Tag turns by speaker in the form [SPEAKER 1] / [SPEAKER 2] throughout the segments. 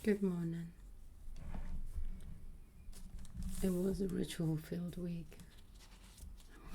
[SPEAKER 1] Good morning. It was a ritual-filled week.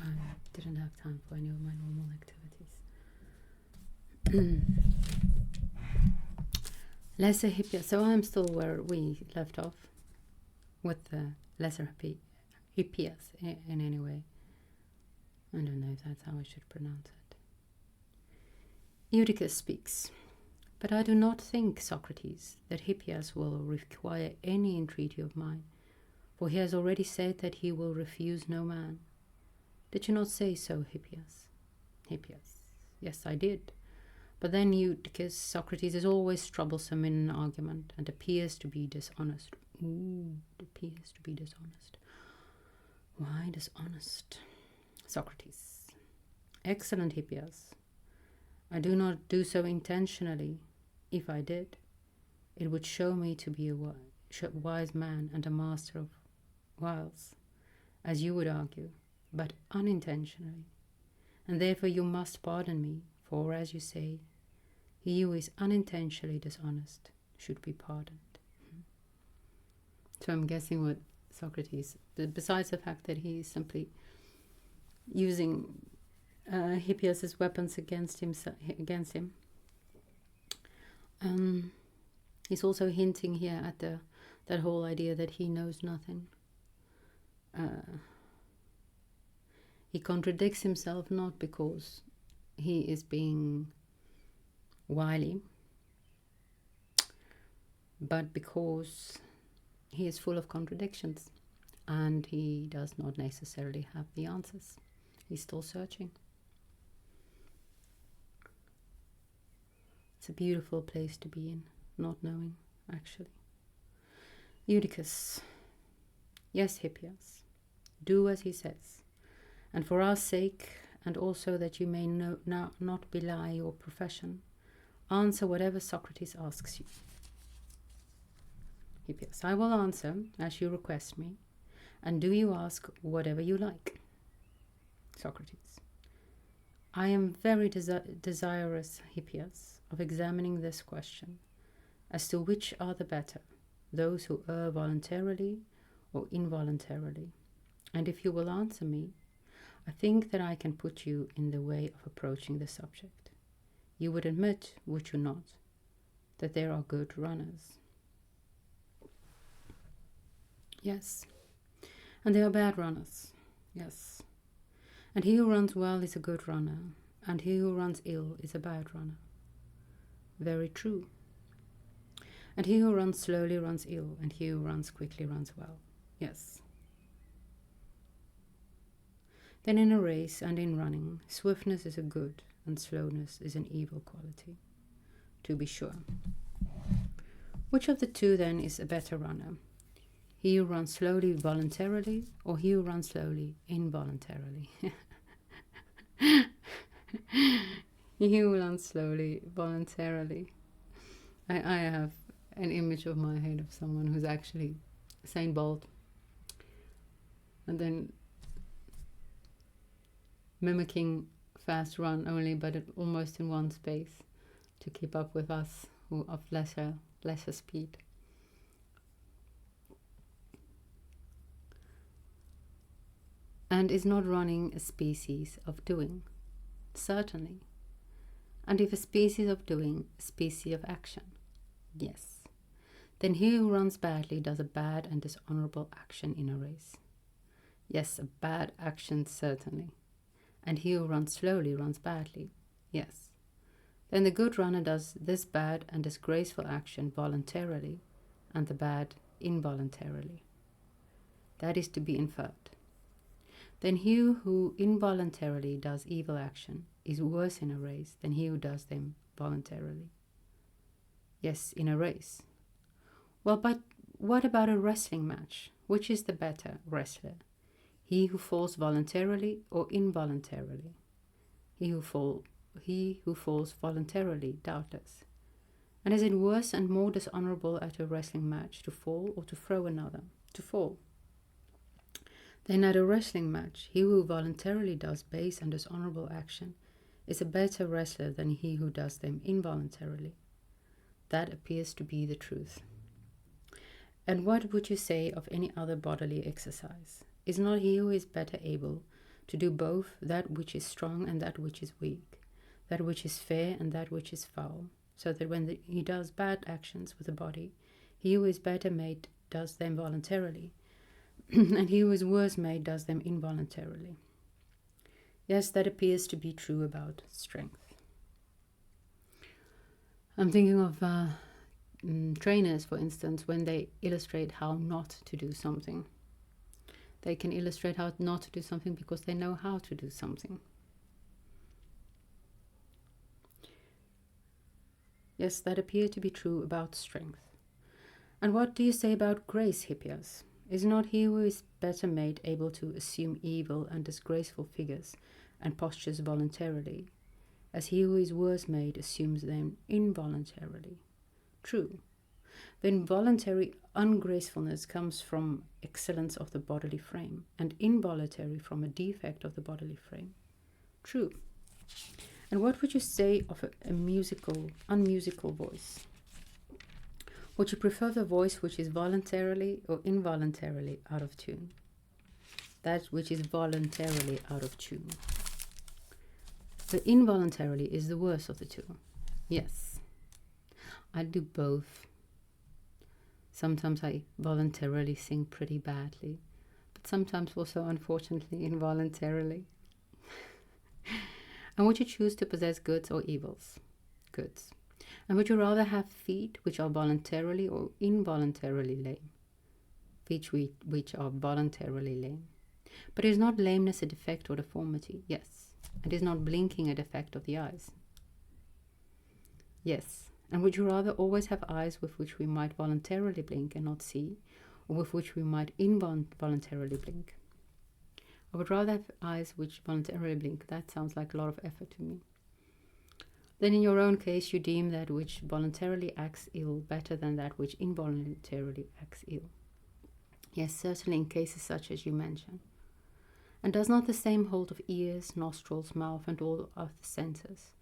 [SPEAKER 1] I didn't have time for any of my normal activities. Lesser Hippias. So I'm still where we left off with the lesser Hippias in any way. I don't know if that's how I should pronounce it. Eutychus speaks. But I do not think, Socrates, that Hippias will require any entreaty of mine, for he has already said that he will refuse no man. Did you not say so, Hippias? Hippias. Yes, I did. But then Eutychus, Socrates is always troublesome in an argument and appears to be dishonest. Appears to be dishonest. Why dishonest? Socrates. Excellent, Hippias. I do not do so intentionally. If I did, it would show me to be a wise man and a master of wiles, as you would argue, but unintentionally. And therefore you must pardon me, for, as you say, he who is unintentionally dishonest should be pardoned. So I'm guessing what Socrates, besides the fact that he is simply using Hippias' weapons against him, he's also hinting here at that whole idea that he knows nothing. He contradicts himself not because he is being wily, but because he is full of contradictions and he does not necessarily have the answers. He's still searching. It's a beautiful place to be in, not knowing, actually. Eutychus. Yes, Hippias, do as he says, and for our sake, and also that you may not belie your profession, answer whatever Socrates asks you. Hippias. I will answer as you request me, and do you ask whatever you like. Socrates. I am very desirous, Hippias, of examining this question, as to which are the better, those who err voluntarily or involuntarily. And if you will answer me, I think that I can put you in the way of approaching the subject. You would admit, would you not, that there are good runners? Yes. And there are bad runners. Yes. And he who runs well is a good runner, and he who runs ill is a bad runner. Very true. And he who runs slowly runs ill, and he who runs quickly runs well. Yes. Then in a race and in running, swiftness is a good, and slowness is an evil quality. To be sure. Which of the two then is a better runner? He who runs slowly voluntarily, or he who runs slowly involuntarily? He who runs slowly voluntarily. I have an image of my head of someone who's actually Usain Bolt, and then mimicking fast run only, but almost in one space to keep up with us who of lesser speed. And is not running a species of doing? Certainly. And if a species of doing, a species of action? Yes. Then he who runs badly does a bad and dishonorable action in a race. Yes, a bad action certainly. And he who runs slowly runs badly. Yes. Then the good runner does this bad and disgraceful action voluntarily, and the bad involuntarily. That is to be inferred. Then he who involuntarily does evil action is worse in a race than he who does them voluntarily. Yes, in a race. Well, but what about a wrestling match? Which is the better wrestler? He who falls voluntarily or involuntarily? He who falls voluntarily, doubtless. And is it worse and more dishonorable at a wrestling match to fall or to throw another? To fall. Then at a wrestling match, he who voluntarily does base and dishonorable action is a better wrestler than he who does them involuntarily. That appears to be the truth. And what would you say of any other bodily exercise? Is not he who is better able to do both that which is strong and that which is weak, that which is fair and that which is foul, so that when he does bad actions with the body, he who is better made does them voluntarily, and he who is worse made does them involuntarily? Yes, that appears to be true about strength. I'm thinking of trainers, for instance, when they illustrate how not to do something. They can illustrate how not to do something because they know how to do something. Yes, that appears to be true about strength. And what do you say about grace, Hippias? Is not he who is better made able to assume evil and disgraceful figures and postures voluntarily, as he who is worse made assumes them involuntarily? True. Then voluntary ungracefulness comes from excellence of the bodily frame, and involuntary from a defect of the bodily frame. True. And what would you say of a unmusical voice? Would you prefer the voice which is voluntarily or involuntarily out of tune? That which is voluntarily out of tune. The involuntarily is the worst of the two. Yes. I do both. Sometimes I voluntarily sing pretty badly, but sometimes also, unfortunately, involuntarily. And would you choose to possess goods or evils? Goods. And would you rather have feet which are voluntarily or involuntarily lame? Feet which are voluntarily lame. But is not lameness a defect or deformity? Yes. And is not blinking a defect of the eyes? Yes. And would you rather always have eyes with which we might voluntarily blink and not see, or with which we might involuntarily blink? I would rather have eyes which voluntarily blink. That sounds like a lot of effort to me. Then in your own case you deem that which voluntarily acts ill better than that which involuntarily acts ill. Yes, certainly in cases such as you mention. And does not the same hold of ears, nostrils, mouth, and all other senses?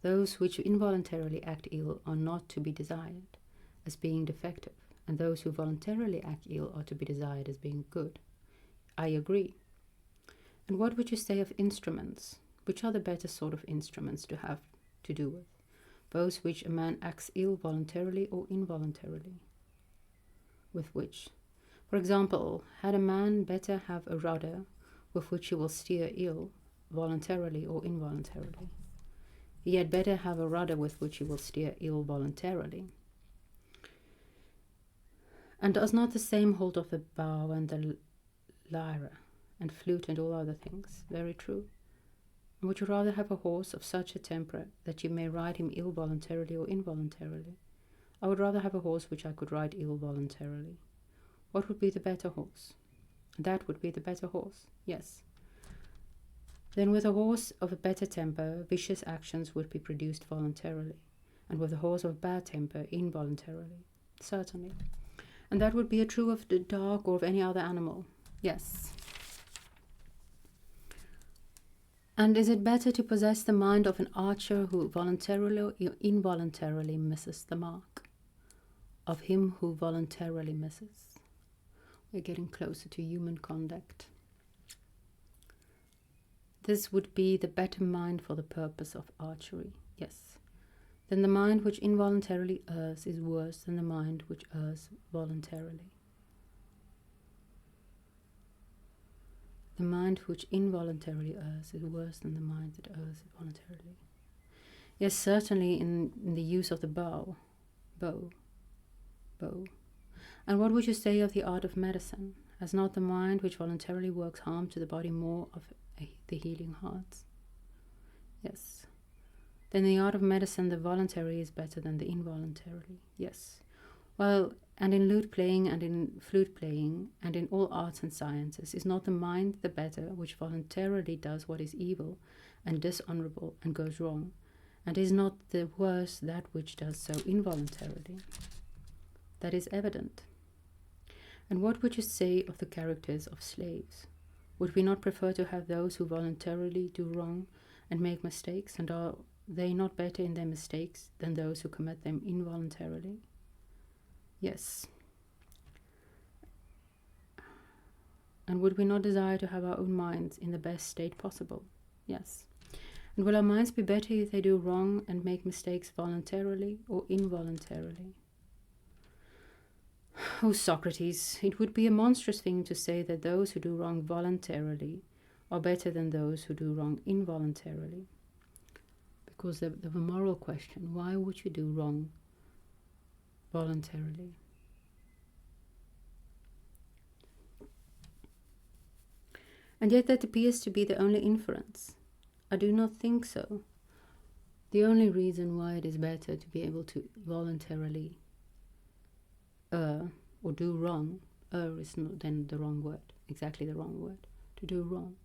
[SPEAKER 1] Those which involuntarily act ill are not to be desired as being defective, and those who voluntarily act ill are to be desired as being good. I agree. And what would you say of instruments? Which are the better sort of instruments to have to do with? Those which a man acts ill voluntarily or involuntarily? With which? For example, had a man better have a rudder with which he will steer ill, voluntarily or involuntarily? He had better have a rudder with which he will steer ill voluntarily. And does not the same hold of the bow and the lyre and flute and all other things? Very true. And would you rather have a horse of such a temper that you may ride him ill voluntarily or involuntarily? I would rather have a horse which I could ride ill voluntarily. What would be the better horse? That would be the better horse, yes. Then with a horse of a better temper, vicious actions would be produced voluntarily, and with a horse of bad temper, involuntarily. Certainly. And that would be true of the dog or of any other animal. Yes. And is it better to possess the mind of an archer who voluntarily or involuntarily misses the mark? Of him who voluntarily misses? We're getting closer to human conduct. This would be the better mind for the purpose of archery, yes. Then the mind which involuntarily errs is worse than the mind which errs voluntarily. The mind which involuntarily errs is worse than the mind that errs voluntarily. Yes, certainly in the use of the bow. And what would you say of the art of medicine? Has not the mind which voluntarily works harm to the body more of the healing hearts? Yes. Then the art of medicine, the voluntary is better than the involuntarily. Yes. Well, and in lute playing and in flute playing and in all arts and sciences, is not the mind the better which voluntarily does what is evil and dishonorable and goes wrong? And is not the worse that which does so involuntarily? That is evident. And what would you say of the characters of slaves? Would we not prefer to have those who voluntarily do wrong and make mistakes, and are they not better in their mistakes than those who commit them involuntarily? Yes. And would we not desire to have our own minds in the best state possible? Yes. And will our minds be better if they do wrong and make mistakes voluntarily or involuntarily? Oh, Socrates, it would be a monstrous thing to say that those who do wrong voluntarily are better than those who do wrong involuntarily. Because of a moral question, why would you do wrong voluntarily? And yet that appears to be the only inference. I do not think so. The only reason why it is better to be able to voluntarily or do wrong, is not then the wrong word, exactly the wrong word, to do wrong,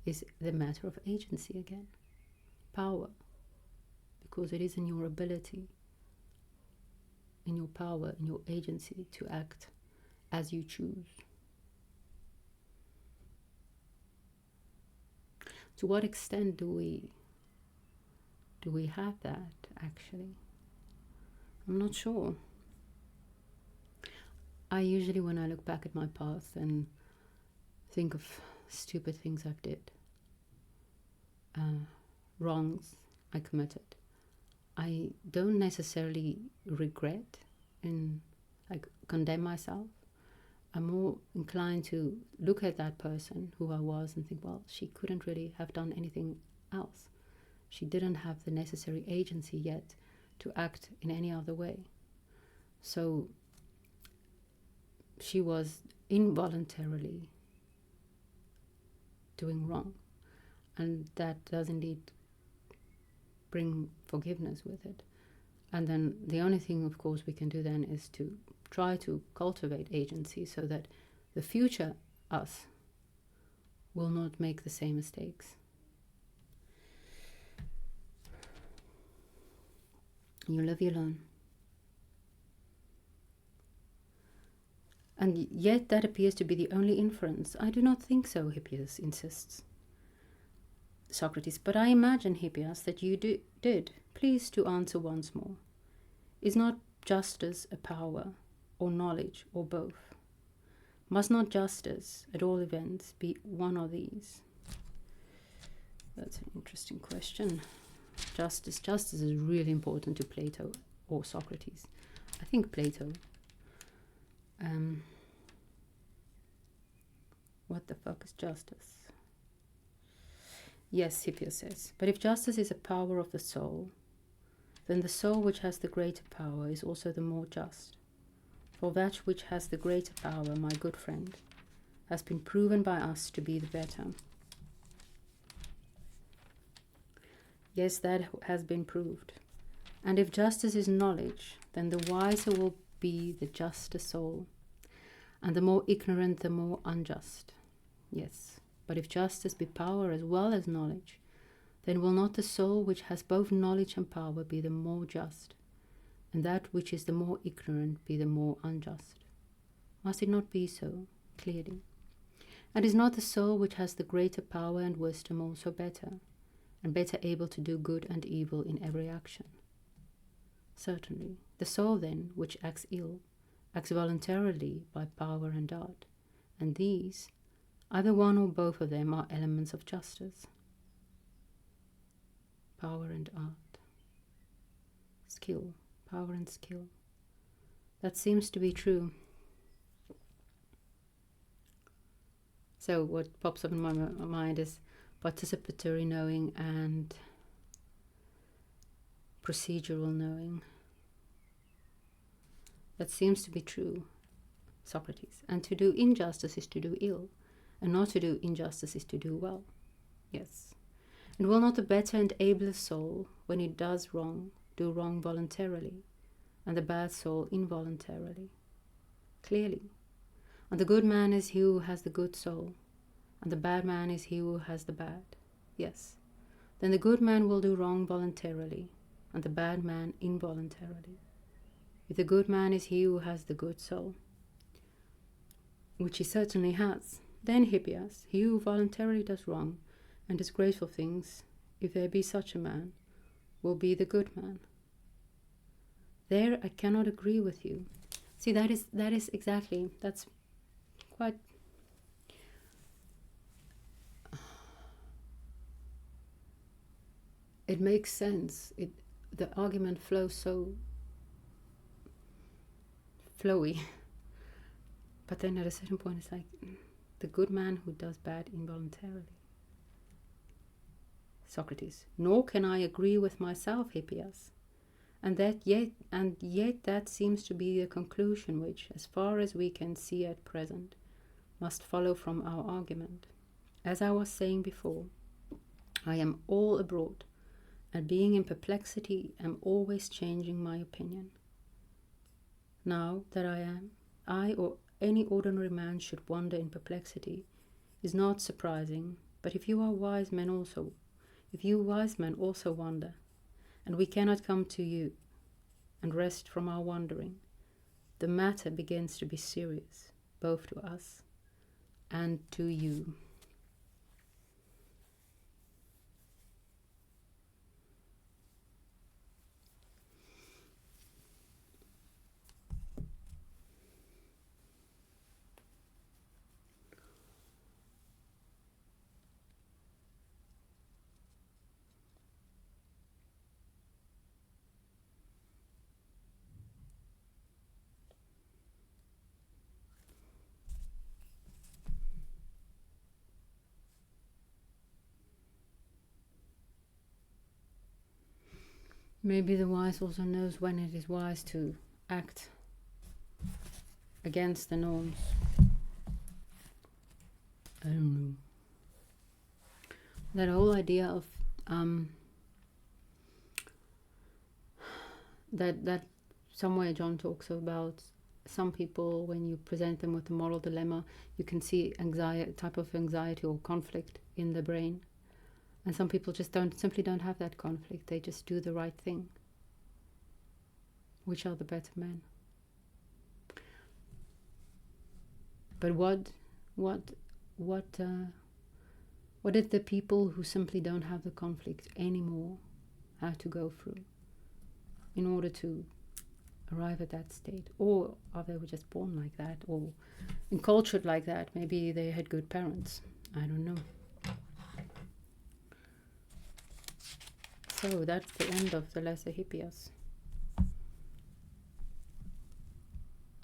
[SPEAKER 1] is the matter of agency again, power, because it is in your ability, in your power, in your agency to act as you choose. To what extent do we have that, actually? I'm not sure. I usually, when I look back at my past and think of stupid things I've did, wrongs I committed, I don't necessarily regret and condemn myself. I'm more inclined to look at that person who I was and think, well, she couldn't really have done anything else. She didn't have the necessary agency yet to act in any other way. So she was involuntarily doing wrong. And that does indeed bring forgiveness with it. And then the only thing, of course, we can do then is to try to cultivate agency so that the future us will not make the same mistakes. You live, you learn. And yet that appears to be the only inference. I do not think so, Hippias insists. Socrates, but I imagine, Hippias, that you did. Please to answer once more. Is not justice a power, or knowledge, or both? Must not justice, at all events, be one of these? That's an interesting question. Justice is really important to Plato or Socrates. I think Plato. What the fuck is justice? Yes, Hippias says, but if justice is a power of the soul, then the soul which has the greater power is also the more just. For that which has the greater power, my good friend, has been proven by us to be the better. Yes, that has been proved. And if justice is knowledge, then the wiser will be the juster soul, and the more ignorant the more unjust. Yes, but if justice be power as well as knowledge, then will not the soul which has both knowledge and power be the more just, and that which is the more ignorant be the more unjust? Must it not be so, clearly? And is not the soul which has the greater power and wisdom also better, and better able to do good and evil in every action? Certainly. The soul, then, which acts ill, acts voluntarily by power and art, and these, either one or both of them, are elements of justice. Power and art. Skill. Power and skill. That seems to be true. So what pops up in my mind is participatory knowing and procedural knowing. That seems to be true, Socrates. And to do injustice is to do ill, and not to do injustice is to do well. Yes. And will not the better and abler soul, when it does wrong, do wrong voluntarily, and the bad soul involuntarily? Clearly. And the good man is he who has the good soul, and the bad man is he who has the bad. Yes. Then the good man will do wrong voluntarily, and the bad man involuntarily. If the good man is he who has the good soul, which he certainly has, then, Hippias, he who voluntarily does wrong and disgraceful things, if there be such a man, will be the good man. There I cannot agree with you. See, that is exactly, that's quite it makes sense. The argument flows so flowy. But then at a certain point it's like, the good man who does bad involuntarily. Socrates, nor can I agree with myself, Hippias, and yet that seems to be the conclusion which, as far as we can see at present, must follow from our argument. As I was saying before, I am all abroad, and being in perplexity am always changing my opinion. Now that I or any ordinary man should wander in perplexity is not surprising, but if you wise men also wander, and we cannot come to you and rest from our wandering, the matter begins to be serious, both to us and to you. Maybe the wise also knows when it is wise to act against the norms. I don't know. That whole idea of that somewhere John talks about some people, when you present them with a moral dilemma, you can see type of anxiety or conflict in the brain. And some people just simply don't have that conflict. They just do the right thing. Which are the better men? But what did the people who simply don't have the conflict anymore have to go through in order to arrive at that state? Or are they just born like that, or encultured like that? Maybe they had good parents. I don't know. So that's the end of the Lesser Hippias.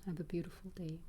[SPEAKER 1] Have a beautiful day.